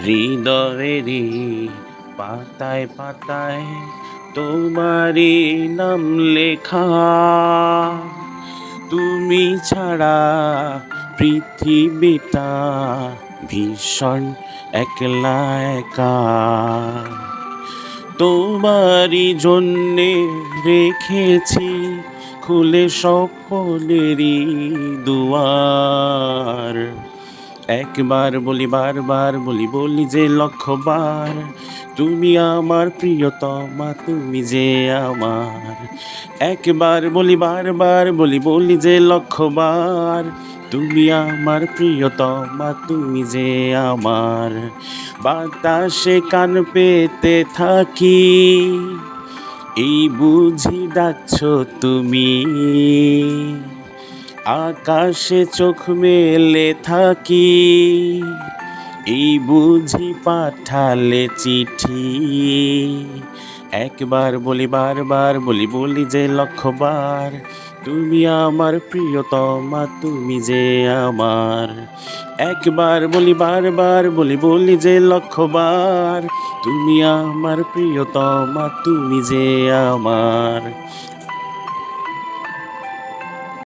হৃদয়েরই পাতায় পাতায় তোমারই নাম লেখা। তুমি ছাড়া পৃথিবীটা ভীষণ একলা একা। তোমারই জন্যে রেখেছি খুলে সকলেরই দুয়ার। একবার বলি বারবার বলি বলি যে লক্ষবার, তুমি আমার প্রিয়তমা, তুমি যে আমার। একবার বলি বারবার বলি বলি যে লক্ষবার, তুমি আমার প্রিয়তমা, তুমি যে আমার। বাতাসে কান পেতে থাকি, এই বুঝি ডাকছো তুমি। আকাশে চোখ মেলে থাকি, এই বুঝি পাঠালে চিঠি। একবার বলি বারবার বলি বলি যে লক্ষবার, তুমি আমার প্রিয়তমা, তুমি যে আমার। একবার বলি বারবার বলি বলি যে লক্ষবার, তুমি আমার প্রিয়তমা, তুমি যে আমার।